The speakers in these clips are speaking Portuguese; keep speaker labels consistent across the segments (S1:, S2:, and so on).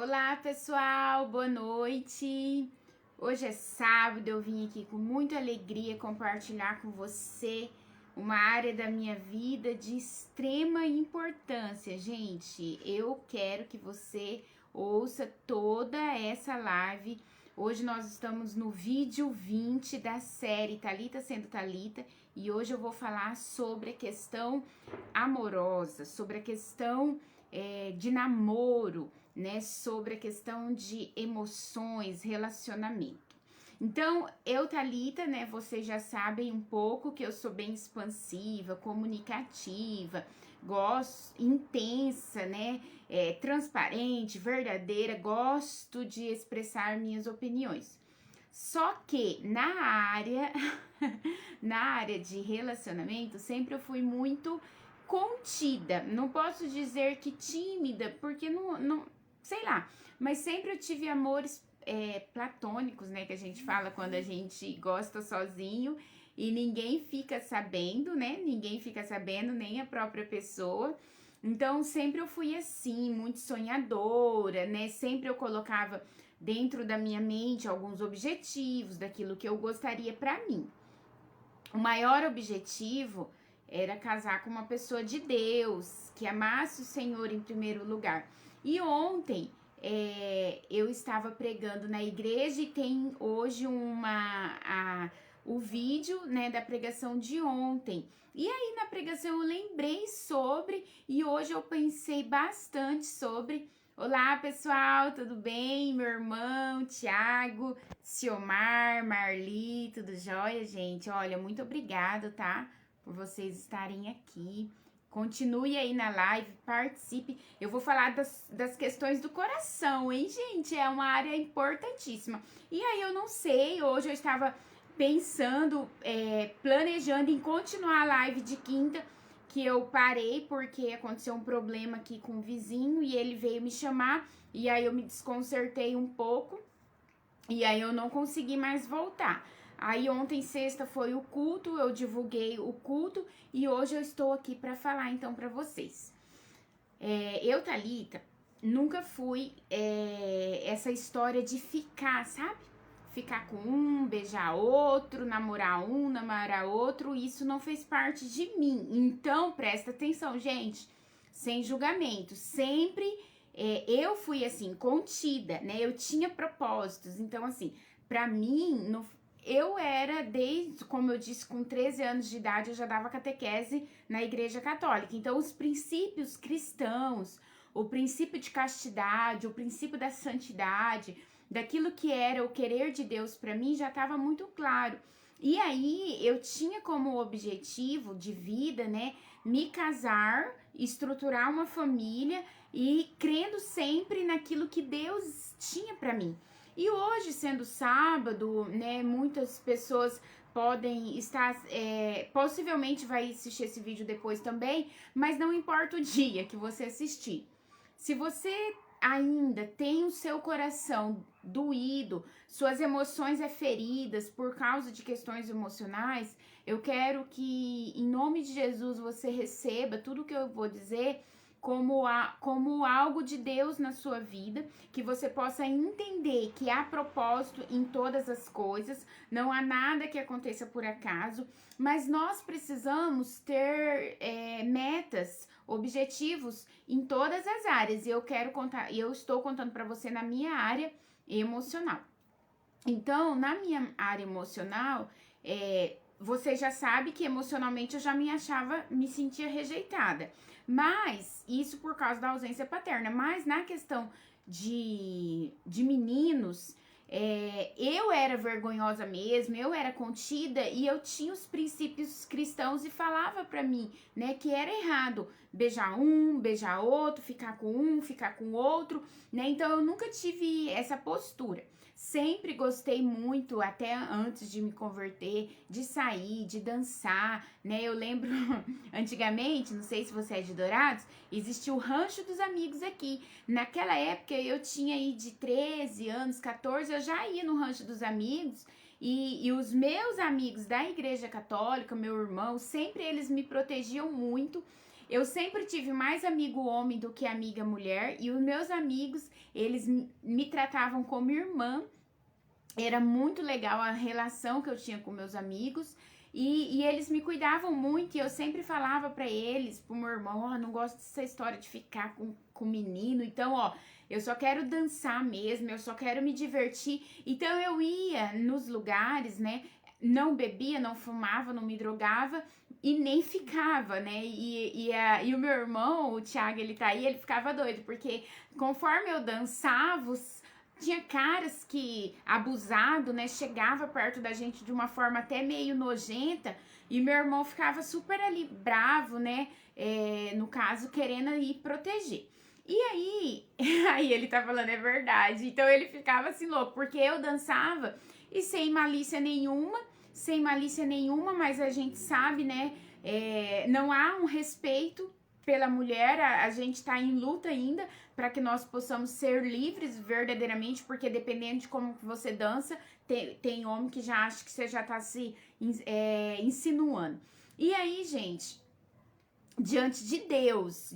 S1: Olá pessoal, boa noite. Hoje é sábado, eu vim aqui com muita alegria compartilhar com você uma área da minha vida de extrema importância. Gente, eu quero que você ouça toda essa live. Hoje nós estamos no vídeo 20 da série Thalita sendo Thalita e hoje eu vou falar sobre a questão amorosa, sobre a questão de namoro, né? Sobre a questão de emoções, relacionamento. Então, eu, Thalita, né? Vocês já sabem um pouco que eu sou bem expansiva, comunicativa, gosto, intensa, né? Transparente, verdadeira, gosto de expressar minhas opiniões. Só que na área de relacionamento, sempre eu fui muito contida. Não posso dizer que tímida, porque não sei lá, mas sempre eu tive amores platônicos, né, que a gente fala quando a gente gosta sozinho e ninguém fica sabendo, né, ninguém fica sabendo, nem a própria pessoa. Então, sempre eu fui assim, muito sonhadora, né, sempre eu colocava dentro da minha mente alguns objetivos, daquilo que eu gostaria pra mim. O maior objetivo era casar com uma pessoa de Deus, que amasse o Senhor em primeiro lugar. E ontem eu estava pregando na igreja e tem hoje o vídeo, né, da pregação de ontem. E aí na pregação eu lembrei sobre e hoje eu pensei bastante sobre. Olá pessoal, tudo bem? Meu irmão, Tiago, Ciomar, Marli, tudo jóia, gente? Olha, muito obrigado, tá? Por vocês estarem aqui. Continue aí na live, participe. Eu vou falar das questões do coração, hein, gente? É uma área importantíssima. E aí, eu não sei, hoje eu estava pensando, planejando em continuar a live de quinta, que eu parei porque aconteceu um problema aqui com o vizinho e ele veio me chamar e aí eu me desconcertei um pouco e aí eu não consegui mais voltar. Aí ontem, sexta, foi o culto, eu divulguei o culto e hoje eu estou aqui para falar então para vocês. Eu, Thalita, nunca fui essa história de ficar, sabe? Ficar com um, beijar outro, namorar outro, isso não fez parte de mim. Então, presta atenção, gente, sem julgamento. Sempre eu fui assim, contida, né? Eu tinha propósitos. Então, assim, pra mim, eu era, desde, como eu disse, com 13 anos de idade, eu já dava catequese na Igreja Católica. Então, os princípios cristãos, o princípio de castidade, o princípio da santidade, daquilo que era o querer de Deus para mim, já estava muito claro. E aí, eu tinha como objetivo de vida, né, me casar, estruturar uma família e crendo sempre naquilo que Deus tinha para mim. E hoje, sendo sábado, né, muitas pessoas podem estar, possivelmente vai assistir esse vídeo depois também, mas não importa o dia que você assistir. Se você ainda tem o seu coração doído, suas emoções feridas por causa de questões emocionais, eu quero que, em nome de Jesus, você receba tudo que eu vou dizer como algo de Deus na sua vida, que você possa entender que há propósito em todas as coisas, não há nada que aconteça por acaso, mas nós precisamos ter metas, objetivos em todas as áreas, e eu estou contando para você na minha área emocional. Então, na minha área emocional, você já sabe que emocionalmente eu já me sentia rejeitada. Mas, isso por causa da ausência paterna. Mas na questão de meninos, eu era vergonhosa mesmo, eu era contida e eu tinha os princípios cristãos e falava pra mim, né, que era errado beijar um, beijar outro, ficar com um, ficar com outro, né, então eu nunca tive essa postura. Sempre gostei muito, até antes de me converter, de sair, de dançar, né? Eu lembro, antigamente, não sei se você é de Dourados, existia o Rancho dos Amigos aqui. Naquela época, eu tinha aí de 13 anos, 14, eu já ia no Rancho dos Amigos e os meus amigos da Igreja Católica, meu irmão, sempre eles me protegiam muito. Eu sempre tive mais amigo homem do que amiga mulher, e os meus amigos, eles me tratavam como irmã. Era muito legal a relação que eu tinha com meus amigos. E eles me cuidavam muito, e eu sempre falava pra eles, pro meu irmão, ó, não gosto dessa história de ficar com menino, então, ó, eu só quero dançar mesmo, eu só quero me divertir. Então eu ia nos lugares, né, não bebia, não fumava, não me drogava e nem ficava, né, e o meu irmão, o Thiago, ele tá aí, ele ficava doido, porque conforme eu dançava, tinha caras que, abusado, né, chegava perto da gente de uma forma até meio nojenta, e meu irmão ficava super ali bravo, né, no caso, querendo ir proteger. E aí, aí ele tá falando, é verdade, então ele ficava assim louco, porque eu dançava e sem malícia nenhuma, mas a gente sabe, né, não há um respeito pela mulher, a gente tá em luta ainda, para que nós possamos ser livres verdadeiramente, porque dependendo de como você dança, tem homem que já acha que você já tá se insinuando. E aí, gente, diante de Deus,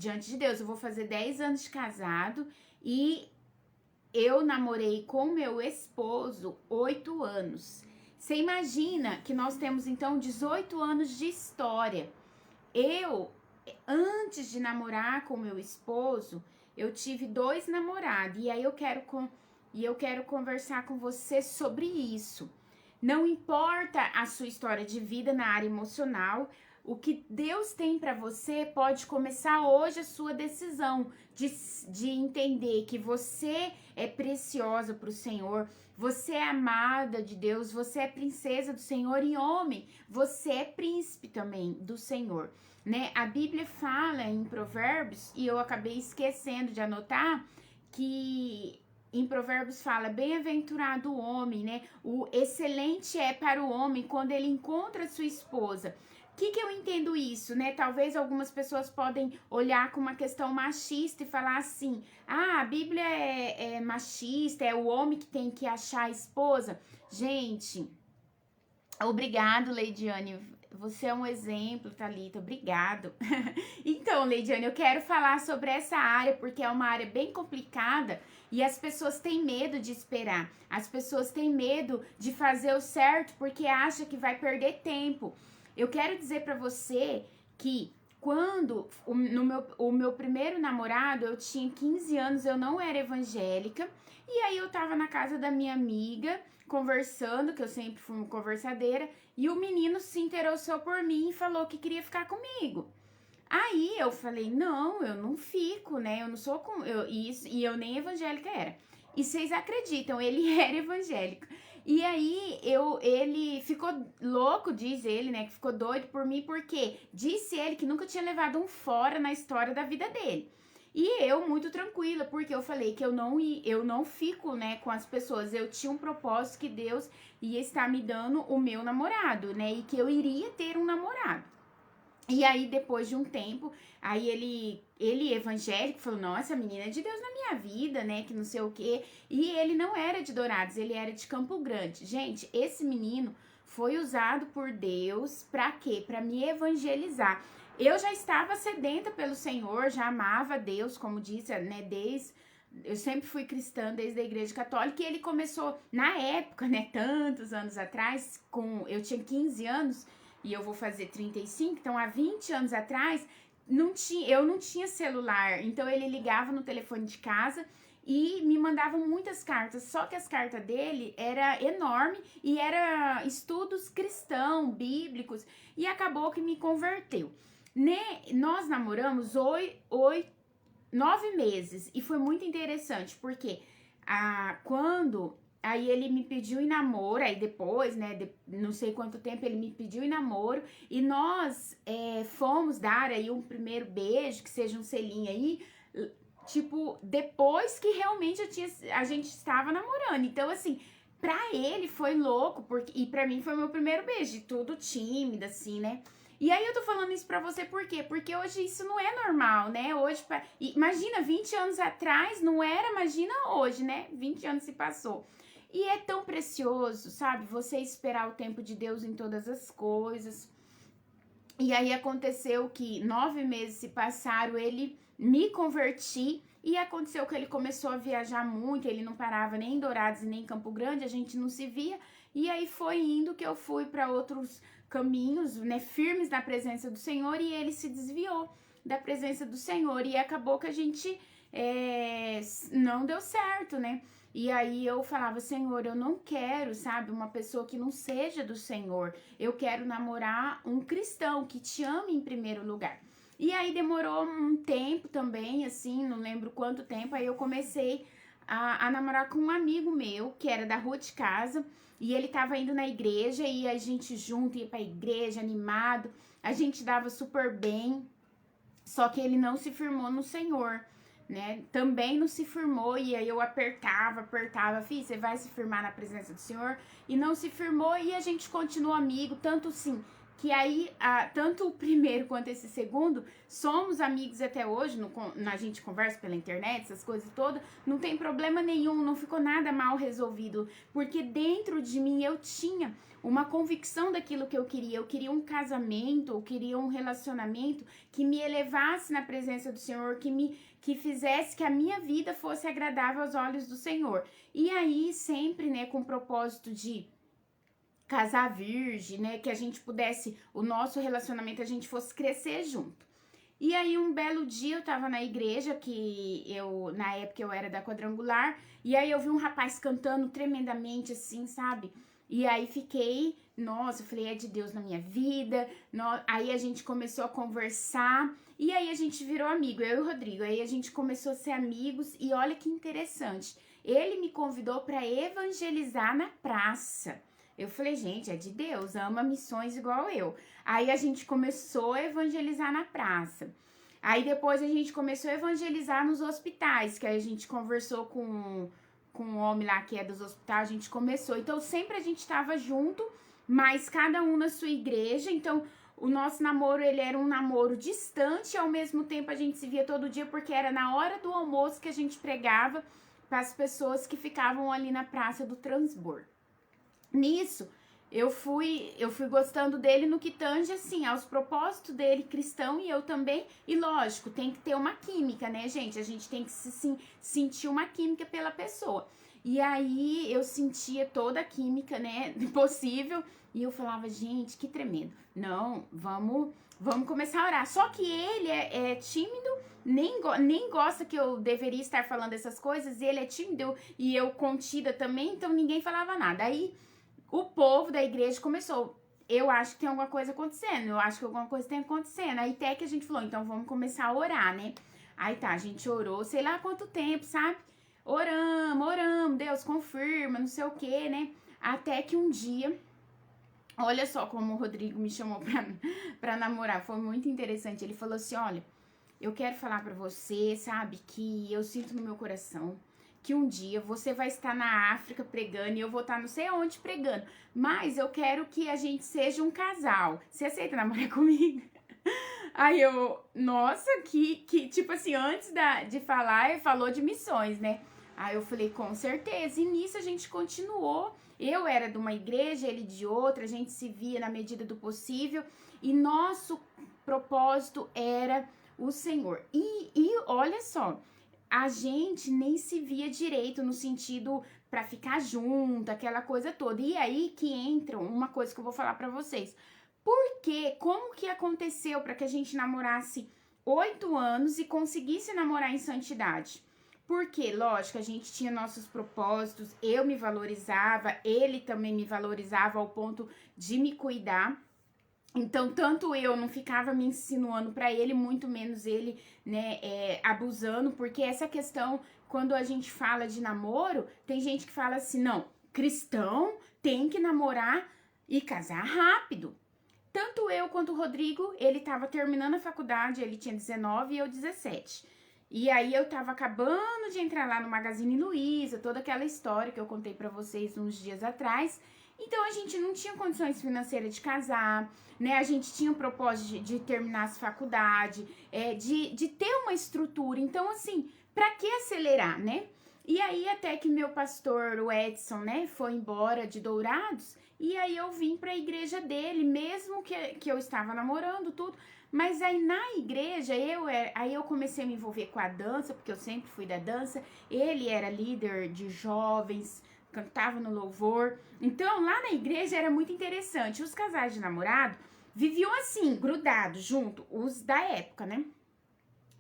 S1: eu vou fazer 10 anos de casado e eu namorei com meu esposo 8 anos. Você imagina que nós temos então 18 anos de história. Antes de namorar com meu esposo, eu tive 2 namorados, e aí eu quero conversar com você sobre isso. Não importa a sua história de vida na área emocional, o que Deus tem para você pode começar hoje a sua decisão de entender que você é preciosa para o Senhor, você é amada de Deus, você é princesa do Senhor, e homem, você é príncipe também do Senhor, né? A Bíblia fala em Provérbios, e eu acabei esquecendo de anotar, que em Provérbios fala, bem-aventurado o homem, né? O excelente é para o homem quando ele encontra sua esposa. O que eu entendo isso, né? Talvez algumas pessoas podem olhar com uma questão machista e falar assim, a Bíblia é machista, é o homem que tem que achar a esposa. Gente, obrigado, Leidiane. Você é um exemplo, Thalita, obrigado. Então, Leidiane, eu quero falar sobre essa área, porque é uma área bem complicada e as pessoas têm medo de esperar. As pessoas têm medo de fazer o certo porque acham que vai perder tempo. Eu quero dizer pra você que quando o meu primeiro namorado, eu tinha 15 anos, eu não era evangélica, e aí eu tava na casa da minha amiga, conversando, que eu sempre fui uma conversadeira, e o menino se interessou por mim e falou que queria ficar comigo. Aí eu falei, não, eu não fico, né? Eu não sou isso, e eu nem evangélica era. E vocês acreditam, ele era evangélico. E aí ele ficou louco, diz ele, né? Que ficou doido por mim, porque disse ele que nunca tinha levado um fora na história da vida dele. E eu muito tranquila, porque eu falei que eu não fico, né, com as pessoas. Eu tinha um propósito que Deus ia estar me dando o meu namorado, né? E que eu iria ter um namorado. E aí, depois de um tempo, aí ele evangélico, falou, nossa, a menina é de Deus na minha vida, né, que não sei o quê. E ele não era de Dourados, ele era de Campo Grande. Gente, esse menino foi usado por Deus pra quê? Pra me evangelizar. Eu já estava sedenta pelo Senhor, já amava Deus, como disse, né, eu sempre fui cristã desde a igreja católica, e ele começou, na época, né, tantos anos atrás, eu tinha 15 anos, e eu vou fazer 35, então há 20 anos atrás, eu não tinha celular, então ele ligava no telefone de casa e me mandava muitas cartas, só que as cartas dele era enorme e era estudos cristãos, bíblicos, e acabou que me converteu. Nós namoramos 9 meses, e foi muito interessante, porque quando... Aí ele me pediu em namoro, aí depois, né, não sei quanto tempo ele me pediu em namoro, e nós fomos dar aí um primeiro beijo, que seja um selinho aí, tipo, depois que realmente a gente estava namorando. Então, assim, pra ele foi louco, e pra mim foi meu primeiro beijo, tudo tímido, assim, né? E aí eu tô falando isso pra você por quê? Porque hoje isso não é normal, né? Hoje, imagina, 20 anos atrás não era, imagina hoje, né? 20 anos se passou. E é tão precioso, sabe? Você esperar o tempo de Deus em todas as coisas. E aí aconteceu que 9 meses se passaram, ele me converti e aconteceu que ele começou a viajar muito, ele não parava nem em Dourados nem em Campo Grande, a gente não se via. E aí foi indo que eu fui para outros caminhos, né, firmes na presença do Senhor, e ele se desviou da presença do Senhor e acabou que a gente não deu certo, né? E aí eu falava, Senhor, eu não quero, sabe, uma pessoa que não seja do Senhor. Eu quero namorar um cristão que te ame em primeiro lugar. E aí demorou um tempo também, assim, não lembro quanto tempo, aí eu comecei a namorar com um amigo meu, que era da rua de casa, e ele tava indo na igreja, e a gente junto ia pra igreja, animado, a gente dava super bem, só que ele não se firmou no Senhor, né? Também não se firmou, e aí eu apertava, filho, você vai se firmar na presença do Senhor? E não se firmou, e a gente continuou amigo, tanto sim, que aí, tanto o primeiro quanto esse segundo, somos amigos até hoje, a gente conversa pela internet, essas coisas todas, não tem problema nenhum, não ficou nada mal resolvido, porque dentro de mim eu tinha uma convicção daquilo que eu queria um casamento, eu queria um relacionamento que me elevasse na presença do Senhor, que fizesse que a minha vida fosse agradável aos olhos do Senhor. E aí, sempre, né, com o propósito de casar virgem, né, que a gente pudesse, o nosso relacionamento, a gente fosse crescer junto. E aí, um belo dia, eu tava na igreja, na época eu era da Quadrangular, e aí eu vi um rapaz cantando tremendamente, assim, sabe? E aí fiquei, nossa, eu falei, é de Deus na minha vida. Aí a gente começou a conversar, e aí a gente virou amigo, eu e o Rodrigo. Aí a gente começou a ser amigos, e olha que interessante, ele me convidou para evangelizar na praça. Eu falei, gente, é de Deus, ama missões igual eu. Aí a gente começou a evangelizar na praça. Aí depois a gente começou a evangelizar nos hospitais, que aí a gente conversou com um homem lá que é dos hospitais, a gente começou. Então sempre a gente estava junto, mas cada um na sua igreja. Então o nosso namoro, ele era um namoro distante, e ao mesmo tempo a gente se via todo dia, porque era na hora do almoço que a gente pregava para as pessoas que ficavam ali na Praça do Transbordo. Nisso, eu fui gostando dele no que tange, assim, aos propósitos dele cristão, e eu também. E lógico, tem que ter uma química, né, gente? A gente tem que sentir uma química pela pessoa. E aí, eu sentia toda a química, né, possível. E eu falava, gente, que tremendo. Não, vamos começar a orar. Só que ele é tímido, nem gosta que eu deveria estar falando essas coisas. Ele é tímido e eu contida também, então ninguém falava nada. Aí o povo da igreja começou, eu acho que tem alguma coisa acontecendo, eu acho que alguma coisa tem acontecendo. Aí até que a gente falou, então vamos começar a orar, né? Aí tá, a gente orou, sei lá quanto tempo, sabe? Oramos, Deus confirma, não sei o que, né? Até que um dia, olha só como o Rodrigo me chamou pra namorar, foi muito interessante. Ele falou assim, olha, eu quero falar pra você, sabe, que eu sinto no meu coração que um dia você vai estar na África pregando e eu vou estar não sei aonde pregando, mas eu quero que a gente seja um casal. Você aceita namorar comigo? Aí eu, nossa, que tipo assim, antes de falar, ele falou de missões, né? Aí eu falei, com certeza. E nisso a gente continuou. Eu era de uma igreja, ele de outra, a gente se via na medida do possível. E nosso propósito era o Senhor. E olha só, a gente nem se via direito no sentido pra ficar junto, aquela coisa toda. E aí que entra uma coisa que eu vou falar pra vocês. Por quê? Como que aconteceu pra que a gente namorasse 8 anos e conseguisse namorar em santidade? Porque, lógico, a gente tinha nossos propósitos, eu me valorizava, ele também me valorizava ao ponto de me cuidar. Então, tanto eu não ficava me insinuando pra ele, muito menos ele, né, abusando, porque essa questão, quando a gente fala de namoro, tem gente que fala assim, não, cristão tem que namorar e casar rápido. Tanto eu quanto o Rodrigo, ele tava terminando a faculdade, ele tinha 19 e eu 17. E aí eu tava acabando de entrar lá no Magazine Luiza, toda aquela história que eu contei pra vocês uns dias atrás. Então a gente não tinha condições financeiras de casar, né? A gente tinha o propósito de terminar as faculdades, de ter uma estrutura. Então, assim, pra que acelerar, né? E aí até que meu pastor, o Edson, né, foi embora de Dourados, e aí eu vim para a igreja dele, mesmo que eu estava namorando, tudo. Mas aí na igreja, aí eu comecei a me envolver com a dança, porque eu sempre fui da dança. Ele era líder de jovens, cantava no louvor. Então lá na igreja era muito interessante. Os casais de namorado viviam assim, grudados, junto, os da época, né?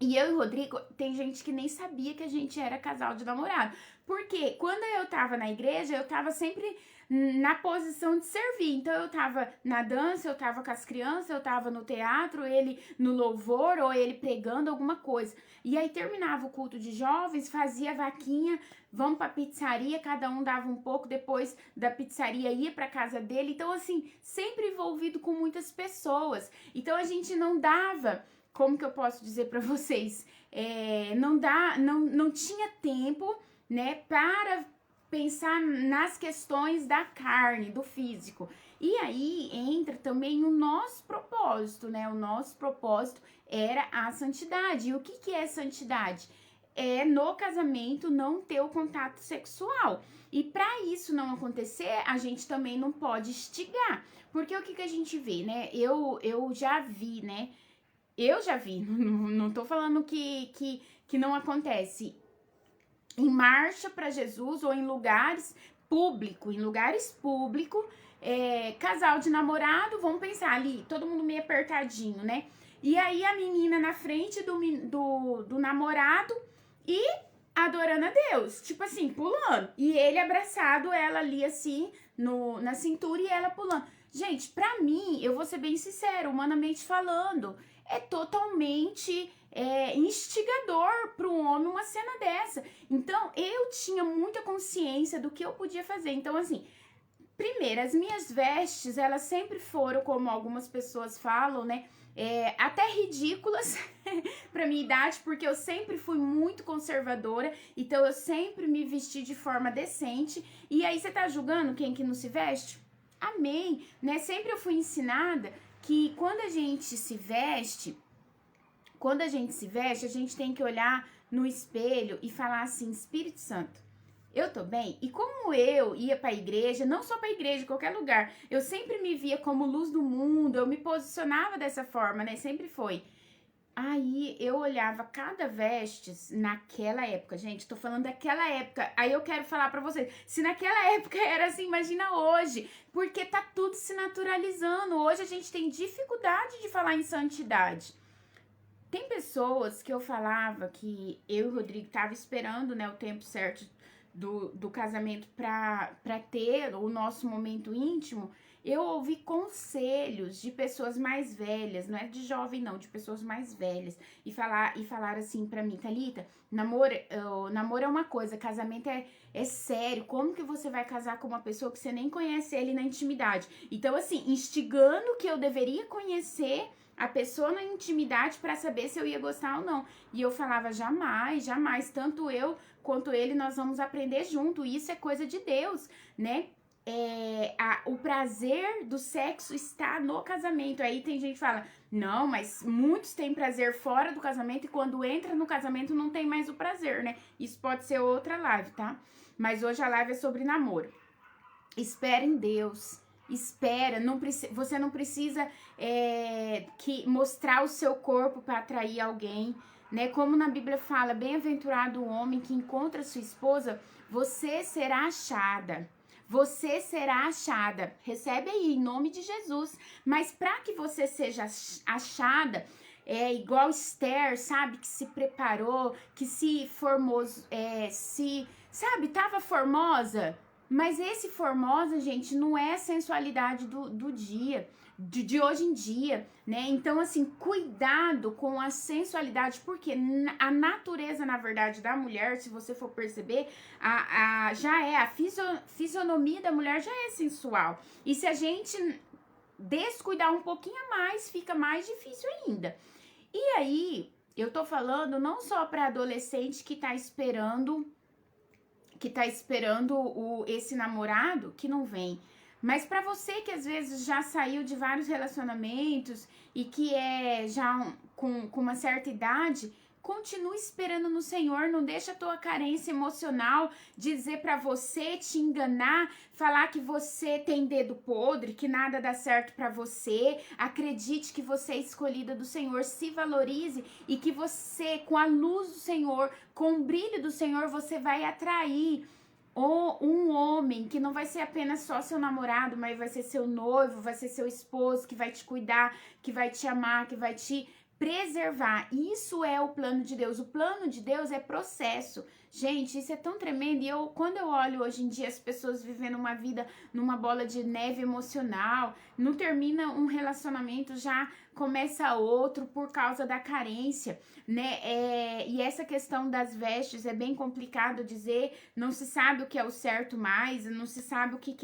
S1: E eu e o Rodrigo, tem gente que nem sabia que a gente era casal de namorado. Porque quando eu tava na igreja, eu tava sempre na posição de servir. Então eu tava na dança, eu tava com as crianças, eu tava no teatro, ele no louvor ou ele pregando alguma coisa. E aí terminava o culto de jovens, fazia vaquinha, vamos pra pizzaria, cada um dava um pouco, depois da pizzaria ia pra casa dele. Então assim, sempre envolvido com muitas pessoas. Então a gente não dava, como que eu posso dizer para vocês? Não tinha tempo, né, para pensar nas questões da carne, do físico. E aí entra também o nosso propósito, né? O nosso propósito era a santidade. E o que é santidade? É no casamento não ter o contato sexual. E para isso não acontecer, a gente também não pode instigar. Porque o que a gente vê, né? Eu já vi, né? Eu já vi, não tô falando que não acontece. Em marcha para Jesus ou em lugares públicos, casal de namorado, vamos pensar ali, todo mundo meio apertadinho, né? E aí a menina na frente do namorado e adorando a Deus, tipo assim, pulando. E ele abraçado, ela ali assim, na cintura e ela pulando. Gente, pra mim, eu vou ser bem sincera, humanamente falando, é totalmente instigador para um homem uma cena dessa. Então, eu tinha muita consciência do que eu podia fazer. Então, assim, primeiro, as minhas vestes, elas sempre foram, como algumas pessoas falam, né? Até ridículas pra minha idade, porque eu sempre fui muito conservadora, então eu sempre me vesti de forma decente. E aí, você tá julgando quem que não se veste? Amém, né? Sempre eu fui ensinada que quando a gente se veste, a gente tem que olhar no espelho e falar assim: Espírito Santo, eu tô bem? E como eu ia pra igreja, não só pra igreja, qualquer lugar, eu sempre me via como luz do mundo, eu me posicionava dessa forma, né? Sempre foi. Aí eu olhava cada vestes naquela época, gente, tô falando daquela época. Aí eu quero falar pra vocês, se naquela época era assim, imagina hoje, porque tá tudo se naturalizando. Hoje a gente tem dificuldade de falar em santidade. Tem pessoas que eu falava que eu e o Rodrigo tava esperando, né, o tempo certo do casamento pra ter o nosso momento íntimo. Eu ouvi conselhos de pessoas mais velhas, não é de jovem não, de pessoas mais velhas, e falar assim pra mim: Thalita, namoro é uma coisa, casamento é sério. Como que você vai casar com uma pessoa que você nem conhece ele na intimidade? Então, assim, instigando que eu deveria conhecer a pessoa na intimidade para saber se eu ia gostar ou não. E eu falava: jamais, jamais, tanto eu quanto ele, nós vamos aprender junto. Isso é coisa de Deus, né? O prazer do sexo está no casamento. Aí tem gente que fala: não, mas muitos têm prazer fora do casamento e quando entra no casamento não tem mais o prazer, né? Isso pode ser outra live, tá? Mas hoje a live é sobre namoro. Espera em Deus. Espera, você não precisa que mostrar o seu corpo para atrair alguém, né? Como na Bíblia fala: bem-aventurado o homem que encontra sua esposa, você será achada. Você será achada. Recebe aí, em nome de Jesus. Mas para que você seja achada, igual Esther, sabe? Que se preparou, que se formou, sabe? Tava formosa. Mas esse formosa, gente, não é a sensualidade do dia, de hoje em dia, né? Então, assim, cuidado com a sensualidade, porque a natureza, na verdade, da mulher, se você for perceber, a fisionomia da mulher já é sensual. E se a gente descuidar um pouquinho a mais, fica mais difícil ainda. E aí, eu tô falando não só para adolescente que tá esperando esse namorado que não vem, mas para você que às vezes já saiu de vários relacionamentos e que é já com uma certa idade, continua esperando no Senhor, não deixa a tua carência emocional dizer pra você, te enganar, falar que você tem dedo podre, que nada dá certo pra você. Acredite que você é escolhida do Senhor, se valorize e que você, com a luz do Senhor, com o brilho do Senhor, você vai atrair um homem que não vai ser apenas só seu namorado, mas vai ser seu noivo, vai ser seu esposo, que vai te cuidar, que vai te amar, que vai te preservar. Isso é o plano de Deus. O plano de Deus é processo. Gente, isso é tão tremendo. E quando eu olho hoje em dia as pessoas vivendo uma vida numa bola de neve emocional, não termina um relacionamento, já começa outro por causa da carência, né? E essa questão das vestes é bem complicado dizer, não se sabe o que é o certo mais, não se sabe o que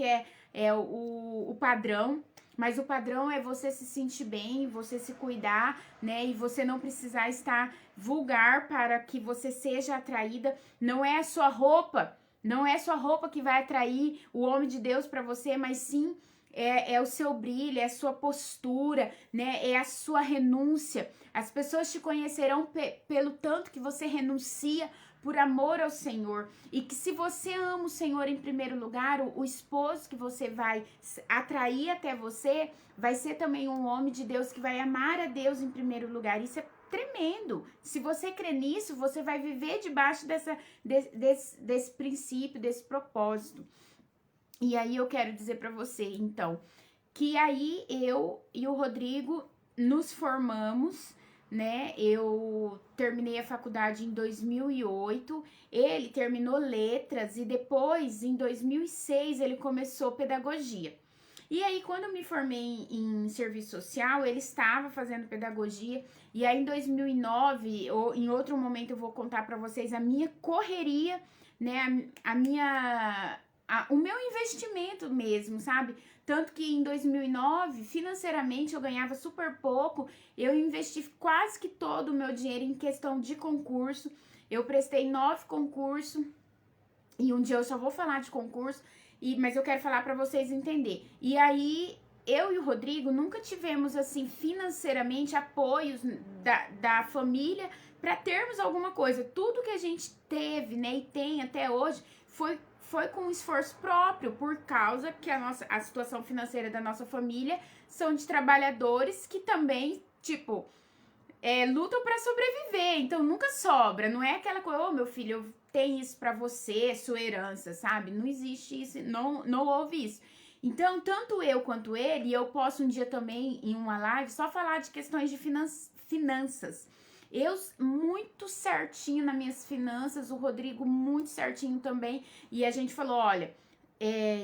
S1: é o padrão. Mas o padrão é você se sentir bem, você se cuidar, né? E você não precisar estar vulgar para que você seja atraída. Não é a sua roupa, não é a sua roupa que vai atrair o homem de Deus para você, mas sim é o seu brilho, é a sua postura, né? É a sua renúncia. As pessoas te conhecerão pelo tanto que você renuncia por amor ao Senhor. E que se você ama o Senhor em primeiro lugar, o esposo que você vai atrair até você vai ser também um homem de Deus que vai amar a Deus em primeiro lugar. Isso é tremendo. Se você crê nisso, você vai viver debaixo desse princípio, desse propósito. E aí eu quero dizer para você, então, que aí eu e o Rodrigo nos formamos, né? Eu terminei a faculdade em 2008, ele terminou letras e depois, em 2006, ele começou pedagogia. E aí, quando eu me formei em serviço social, ele estava fazendo pedagogia. E aí, em 2009, ou em outro momento eu vou contar para vocês a minha correria, né? O meu investimento mesmo, sabe? Tanto que em 2009, financeiramente, eu ganhava super pouco. Eu investi quase que todo o meu dinheiro em questão de concurso. Eu prestei 9 concursos. E um dia eu só vou falar de concurso, mas eu quero falar para vocês entenderem. E aí, eu e o Rodrigo nunca tivemos, assim, financeiramente apoios da família para termos alguma coisa. Tudo que a gente teve, né, e tem até hoje, foi com esforço próprio, por causa que a situação financeira da nossa família são de trabalhadores que também, tipo, lutam para sobreviver, então nunca sobra, não é aquela coisa, ô meu filho, eu tenho isso para você, sua herança, sabe? Não existe isso, não houve isso. Então, tanto eu quanto ele, e eu posso um dia também, em uma live, só falar de questões de finanças. Eu muito certinho nas minhas finanças, o Rodrigo muito certinho também. E a gente falou, olha,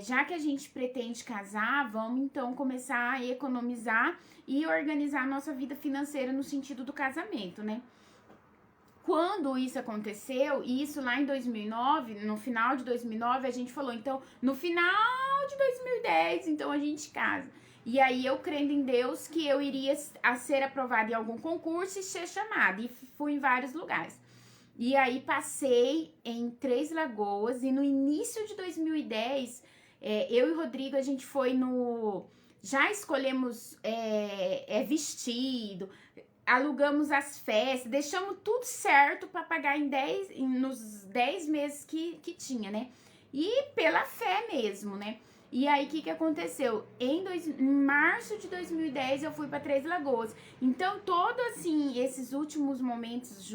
S1: já que a gente pretende casar, vamos então começar a economizar e organizar a nossa vida financeira no sentido do casamento, né? Quando isso aconteceu, e isso lá em 2009, no final de 2009, a gente falou, então, no final de 2010, então a gente casa. E aí, eu crendo em Deus que eu iria ser aprovada em algum concurso e ser chamada. E fui em vários lugares. E aí, passei em Três Lagoas. E no início de 2010, eu e o Rodrigo, a gente foi já escolhemos vestido, alugamos as festas, deixamos tudo certo para pagar nos 10 meses que tinha, né? E pela fé mesmo, né? E aí, o que aconteceu? Em março de 2010, eu fui para Três Lagoas. Então, assim, esses últimos momentos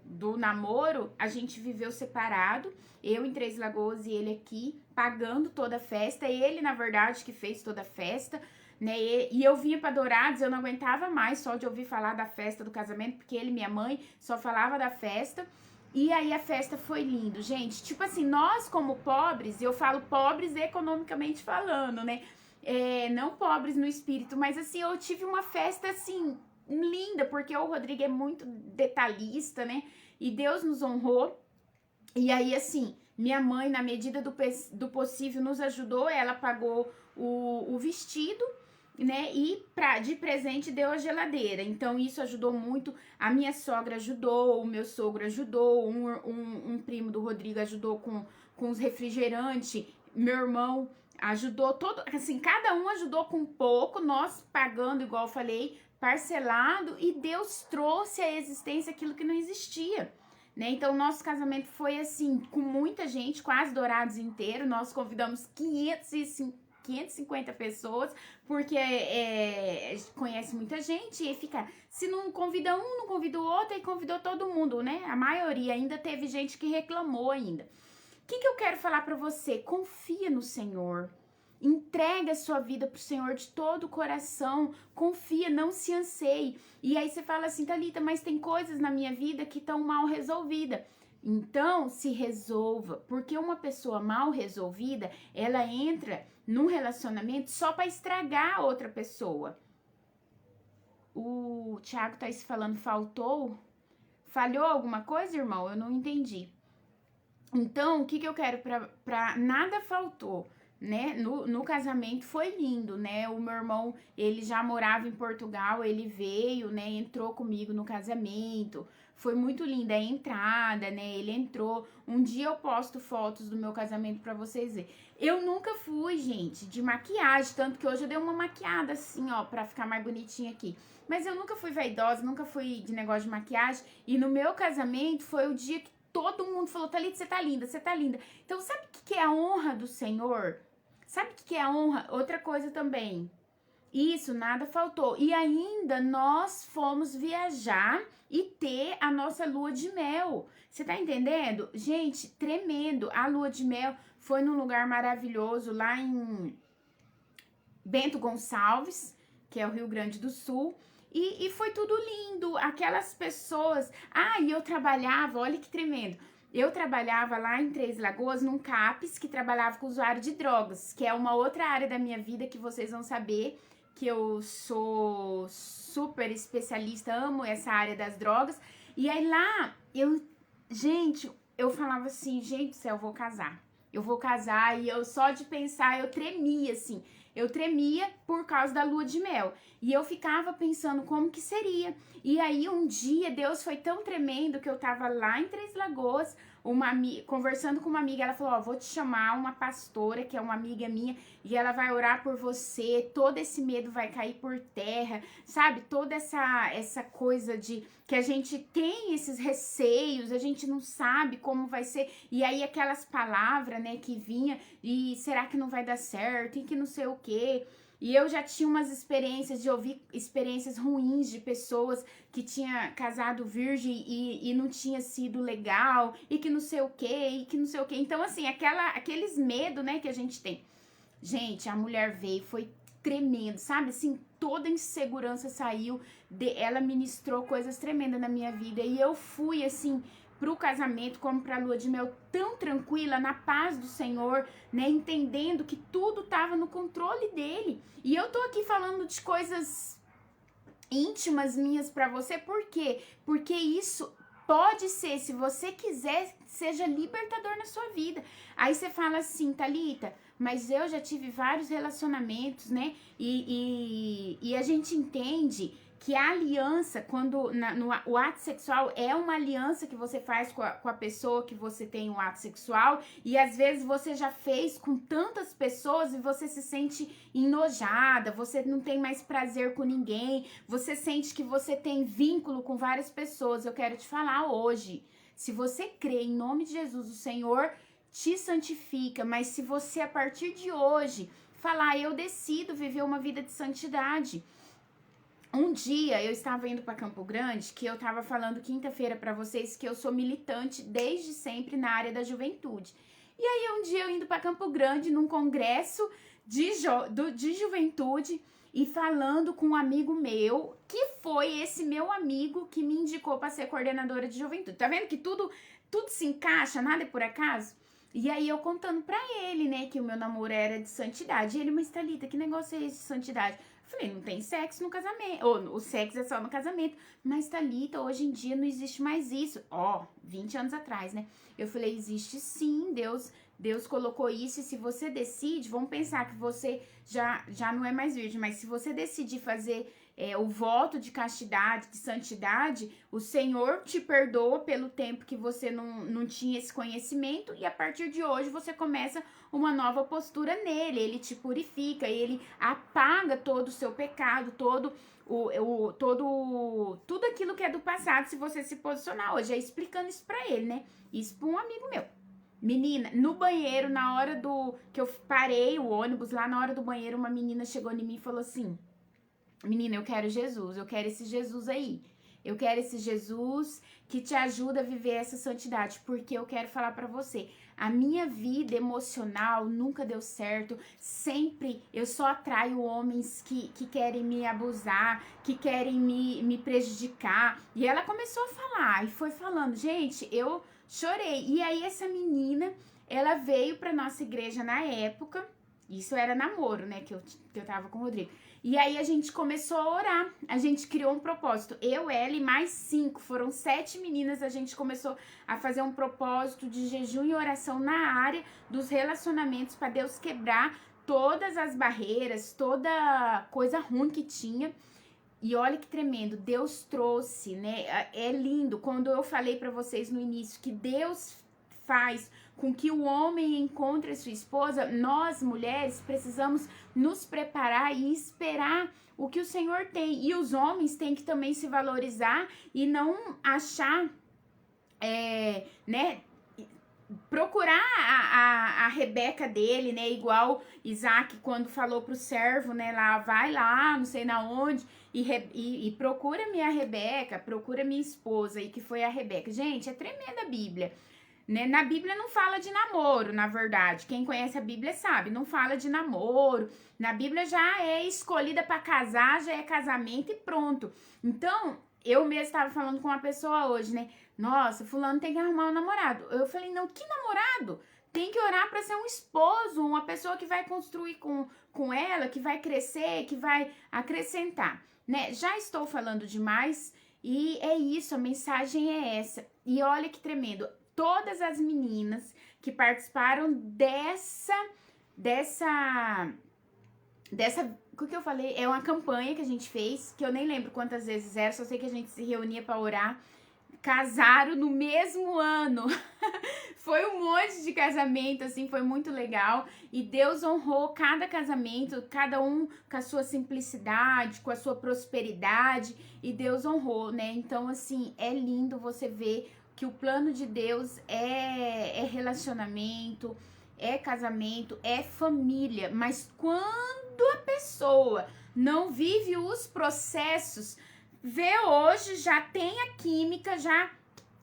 S1: do namoro, a gente viveu separado. Eu em Três Lagoas e ele aqui, pagando toda a festa. Ele, na verdade, que fez toda a festa, né? E eu vinha para Dourados, eu não aguentava mais só de ouvir falar da festa do casamento, porque ele e minha mãe só falava da festa. E aí a festa foi lindo, gente. Tipo assim, nós como pobres, eu falo pobres economicamente falando, né? Não pobres no espírito, mas assim, eu tive uma festa assim, linda, porque o Rodrigo é muito detalhista, né? E Deus nos honrou. E aí, assim, minha mãe, na medida do possível, nos ajudou. Ela pagou o vestido, né? E de presente deu a geladeira. Então, isso ajudou muito. A minha sogra ajudou, o meu sogro ajudou, um primo do Rodrigo ajudou com os refrigerantes, meu irmão ajudou, assim, cada um ajudou com pouco, nós pagando, igual eu falei, parcelado e Deus trouxe à existência aquilo que não existia, né? Então, nosso casamento foi assim, com muita gente, quase Dourados inteiro. Nós convidamos 550 pessoas, porque conhece muita gente e fica, se não convida um, não convida o outro, e convidou todo mundo, né? A maioria, ainda teve gente que reclamou ainda. O que eu quero falar para você? Confia no Senhor. Entrega a sua vida pro Senhor de todo o coração. Confia, não se anseie. E aí você fala assim, Thalita, mas tem coisas na minha vida que estão mal resolvidas. Então, se resolva. Porque uma pessoa mal resolvida, ela entra num relacionamento só para estragar a outra pessoa. O Thiago tá falando, faltou? Falhou alguma coisa, irmão? Eu não entendi. Então, o que eu quero pra nada faltou, né? No casamento foi lindo, né? O meu irmão, ele já morava em Portugal, ele veio, né? Entrou comigo no casamento. Foi muito linda a entrada, né? Ele entrou. Um dia eu posto fotos do meu casamento pra vocês verem. Eu nunca fui, gente, de maquiagem, tanto que hoje eu dei uma maquiada assim, ó, pra ficar mais bonitinha aqui. Mas eu nunca fui vaidosa, nunca fui de negócio de maquiagem. E no meu casamento foi o dia que todo mundo falou, Thalita, você tá linda, você tá linda. Então, sabe o que é a honra do Senhor? Sabe o que é a honra? Outra coisa também. Isso, nada faltou. E ainda nós fomos viajar e ter a nossa lua de mel. Você tá entendendo? Gente, tremendo. A lua de mel foi num lugar maravilhoso lá em Bento Gonçalves, que é o Rio Grande do Sul. E foi tudo lindo, aquelas pessoas... Ah, e eu trabalhava, olha que tremendo. Eu trabalhava lá em Três Lagoas, num CAPS, que trabalhava com usuário de drogas, que é uma outra área da minha vida que vocês vão saber, que eu sou super especialista, amo essa área das drogas. E aí lá, gente, eu falava assim, gente do céu, eu vou casar, e eu só de pensar, eu tremia, assim. Eu tremia por causa da lua de mel. E eu ficava pensando como que seria. E aí um dia Deus foi tão tremendo que eu tava lá em Três Lagoas, conversando com uma amiga, ela falou, ó, vou te chamar uma pastora, que é uma amiga minha, e ela vai orar por você, todo esse medo vai cair por terra, sabe? Toda essa coisa de que a gente tem esses receios, a gente não sabe como vai ser, e aí aquelas palavras, né, que vinha, e será que não vai dar certo, e que não sei o quê. E eu já tinha umas experiências de ouvir experiências ruins de pessoas que tinha casado virgem e não tinha sido legal, e que não sei o quê, e que não sei o quê. Então, assim, aqueles medos, né, que a gente tem. Gente, a mulher veio, foi tremendo, sabe? Assim, toda insegurança saiu, ela ministrou coisas tremendas na minha vida. E eu fui, assim, pro casamento como pra lua de mel, tão tranquila, na paz do Senhor, né? Entendendo que tudo tava no controle dele. E eu tô aqui falando de coisas íntimas minhas pra você, por quê? Porque isso pode ser, se você quiser, seja libertador na sua vida. Aí você fala assim, Thalita, mas eu já tive vários relacionamentos, né? E a gente entende que a aliança, quando o ato sexual é uma aliança que você faz com a pessoa que você tem um ato sexual, e às vezes você já fez com tantas pessoas e você se sente enojada, você não tem mais prazer com ninguém, você sente que você tem vínculo com várias pessoas. Eu quero te falar hoje, se você crê em nome de Jesus, o Senhor te santifica, mas se você a partir de hoje falar, eu decido viver uma vida de santidade. Um dia eu estava indo para Campo Grande, que eu estava falando quinta-feira para vocês que eu sou militante desde sempre na área da juventude. E aí um dia eu indo para Campo Grande num congresso de juventude e falando com um amigo meu, que foi esse meu amigo que me indicou para ser coordenadora de juventude. Tá vendo que tudo se encaixa, nada é por acaso? E aí eu contando pra ele, né, que o meu namoro era de santidade. E ele, mas Thalita, que negócio é esse de santidade? Eu falei, não tem sexo no casamento, ou o sexo é só no casamento. Mas Thalita, hoje em dia não existe mais isso. Ó, 20 anos atrás, né? Eu falei, existe sim, Deus colocou isso, e se você decide, vamos pensar que você já não é mais virgem, mas se você decidir fazer o voto de castidade, de santidade, o Senhor te perdoa pelo tempo que você não tinha esse conhecimento, e a partir de hoje você começa uma nova postura nele, ele te purifica, ele apaga todo o seu pecado, tudo aquilo que é do passado, se você se posicionar hoje. É explicando isso pra ele, né? Isso pra um amigo meu. Menina, no banheiro, na hora que eu parei o ônibus, lá na hora do banheiro, uma menina chegou em mim e falou assim: menina, eu quero Jesus, eu quero esse Jesus aí. Eu quero esse Jesus que te ajuda a viver essa santidade, porque eu quero falar pra você, a minha vida emocional nunca deu certo, sempre eu só atraio homens que querem me abusar, que querem me prejudicar. E ela começou a falar, e foi falando, gente, eu chorei. E aí essa menina, ela veio pra nossa igreja na época, isso era namoro, né, que eu tava com o Rodrigo. E aí a gente começou a orar, a gente criou um propósito, eu, ela e mais 5, foram 7 meninas, a gente começou a fazer um propósito de jejum e oração na área dos relacionamentos, para Deus quebrar todas as barreiras, toda coisa ruim que tinha. E olha que tremendo, Deus trouxe, né? É lindo, quando eu falei para vocês no início que Deus faz com que o homem encontre sua esposa, nós mulheres precisamos nos preparar e esperar o que o Senhor tem. E os homens têm que também se valorizar e não achar, né? Procurar a Rebeca dele, né? Igual Isaac quando falou pro servo, né? Lá, vai lá, não sei na onde, e procura minha Rebeca, procura minha esposa, e que foi a Rebeca. Gente, é tremenda a Bíblia. Né? Na Bíblia não fala de namoro, na verdade. Quem conhece a Bíblia sabe, não fala de namoro. Na Bíblia já é escolhida para casar, já é casamento e pronto. Então, eu mesmo estava falando com uma pessoa hoje, né? Nossa, fulano tem que arrumar um namorado. Eu falei, não, que namorado? Tem que orar para ser um esposo, uma pessoa que vai construir com ela, que vai crescer, que vai acrescentar, né? Já estou falando demais e é isso, a mensagem é essa. E olha que tremendo. Todas as meninas que participaram dessa, o que eu falei? É uma campanha que a gente fez, que eu nem lembro quantas vezes era, só sei que a gente se reunia para orar, casaram no mesmo ano. Foi um monte de casamento, assim, foi muito legal. E Deus honrou cada casamento, cada um com a sua simplicidade, com a sua prosperidade, e Deus honrou, né? Então, assim, é lindo você ver que o plano de Deus é relacionamento, é casamento, é família. Mas quando a pessoa não vive os processos, vê hoje, já tem a química, já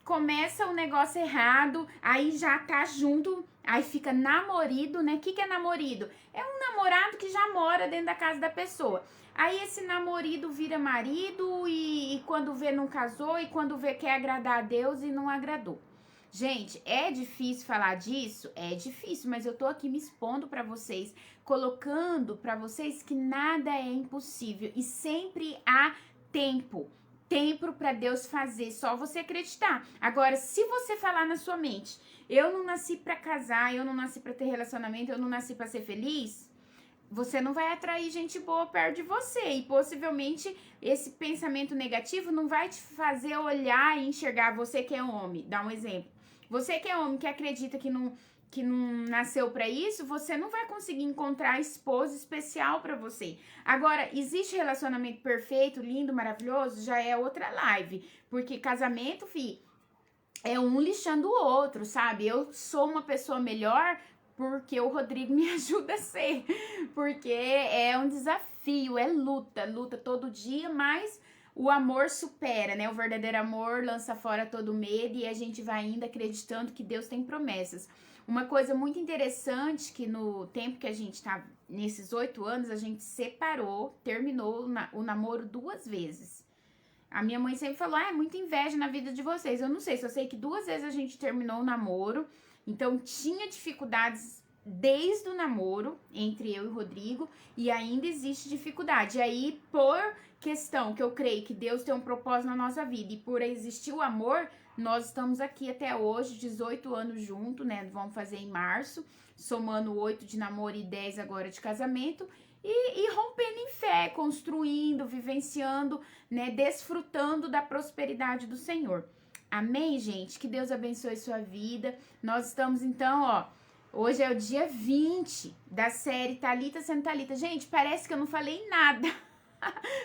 S1: começa o negócio errado, aí já tá junto, aí fica namorido, né? O que é namorido? É um namorado que já mora dentro da casa da pessoa. Aí esse namorido vira marido e quando vê não casou, e quando vê quer agradar a Deus e não agradou. Gente, é difícil falar disso? É difícil, mas eu tô aqui me expondo pra vocês, colocando pra vocês que nada é impossível e sempre há tempo para Deus fazer, só você acreditar. Agora, se você falar na sua mente, eu não nasci para casar, eu não nasci para ter relacionamento, eu não nasci para ser feliz, você não vai atrair gente boa perto de você, e possivelmente esse pensamento negativo não vai te fazer olhar e enxergar. Você que é homem, dá um exemplo, você que é homem, que acredita que não nasceu para isso, você não vai conseguir encontrar a esposa especial para você. Agora, existe relacionamento perfeito, lindo, maravilhoso? Já é outra live, porque casamento, é um lixando o outro, sabe? Eu sou uma pessoa melhor porque o Rodrigo me ajuda a ser, porque é um desafio, é luta todo dia, mas o amor supera, né? O verdadeiro amor lança fora todo medo, e a gente vai ainda acreditando que Deus tem promessas. Uma coisa muito interessante, que no tempo que a gente tá, nesses 8 anos, a gente separou, terminou o namoro 2 vezes. A minha mãe sempre falou, é muita inveja na vida de vocês. Eu não sei, só sei que 2 vezes a gente terminou o namoro. Então, tinha dificuldades desde o namoro, entre eu e o Rodrigo, e ainda existe dificuldade. E aí, por questão que eu creio que Deus tem um propósito na nossa vida, e por existir o amor, nós estamos aqui até hoje, 18 anos juntos, né? Vamos fazer em março, somando 8 de namoro e 10 agora de casamento. e rompendo em fé, construindo, vivenciando, né, desfrutando da prosperidade do Senhor. Amém, gente? Que Deus abençoe sua vida. Nós estamos, então, ó, hoje é o dia 20 da série Thalita sendo Thalita. Gente, parece que eu não falei nada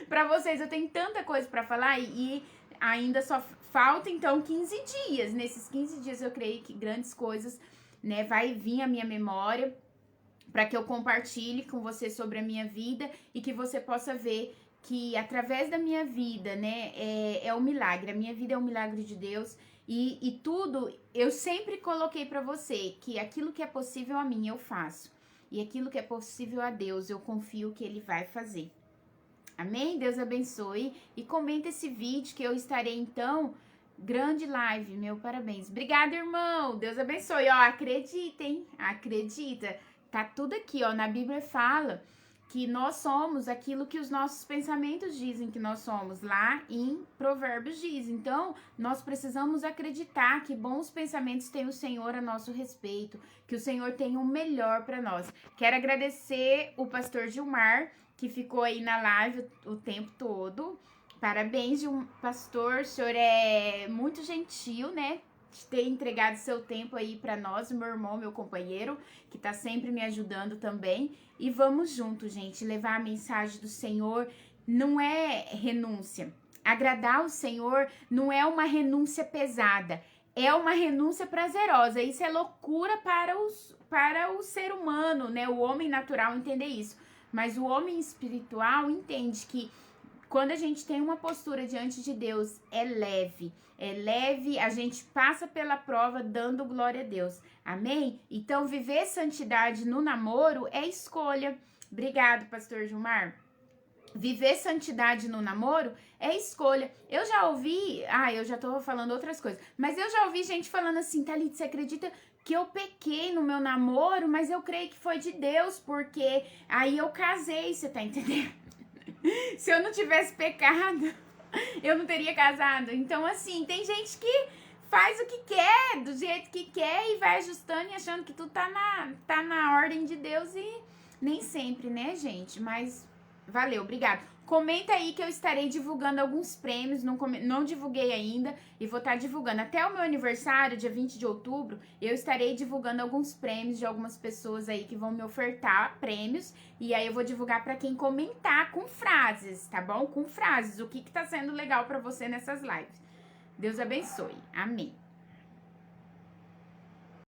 S1: pra vocês. Eu tenho tanta coisa pra falar e ainda só falta, então, 15 dias. Nesses 15 dias eu creio que grandes coisas, né, vai vir à minha memória para que eu compartilhe com você sobre a minha vida e que você possa ver que através da minha vida, né, é um milagre. A minha vida é um milagre de Deus e tudo, eu sempre coloquei para você que aquilo que é possível a mim eu faço e aquilo que é possível a Deus eu confio que Ele vai fazer. Amém? Deus abençoe e comenta esse vídeo que eu estarei então, grande live, meu parabéns. Obrigada, irmão, Deus abençoe, ó, acredita, hein? Acredita, tá tudo aqui, ó, na Bíblia fala que nós somos aquilo que os nossos pensamentos dizem que nós somos, lá em Provérbios diz. Então, nós precisamos acreditar que bons pensamentos tem o Senhor a nosso respeito, que o Senhor tem o melhor para nós. Quero agradecer o pastor Gilmar, que ficou aí na live o tempo todo. Parabéns, pastor, o senhor é muito gentil, né? De ter entregado seu tempo aí para nós, meu irmão, meu companheiro, que tá sempre me ajudando também. E vamos juntos, gente, levar a mensagem do Senhor. Não é renúncia. Agradar o Senhor não é uma renúncia pesada, é uma renúncia prazerosa. Isso é loucura para o ser humano, né? O homem natural entender isso. Mas o homem espiritual entende que quando a gente tem uma postura diante de Deus, é leve, a gente passa pela prova dando glória a Deus, amém? Então, viver santidade no namoro é escolha. Obrigado, pastor Gilmar. Viver santidade no namoro é escolha. Eu já ouvi, eu já tô falando outras coisas, mas eu já ouvi gente falando assim, Thalita, você acredita que eu pequei no meu namoro, mas eu creio que foi de Deus, porque aí eu casei, você tá entendendo? Se eu não tivesse pecado, eu não teria casado. Então, assim, tem gente que faz o que quer, do jeito que quer e vai ajustando e achando que tudo tá na ordem de Deus e nem sempre, né, gente? Mas valeu, obrigado. Comenta aí que eu estarei divulgando alguns prêmios, não divulguei ainda e vou estar divulgando. Até o meu aniversário, dia 20 de outubro, eu estarei divulgando alguns prêmios de algumas pessoas aí que vão me ofertar prêmios. E aí eu vou divulgar para quem comentar com frases, tá bom? Com frases, o que tá sendo legal para você nessas lives. Deus abençoe. Amém.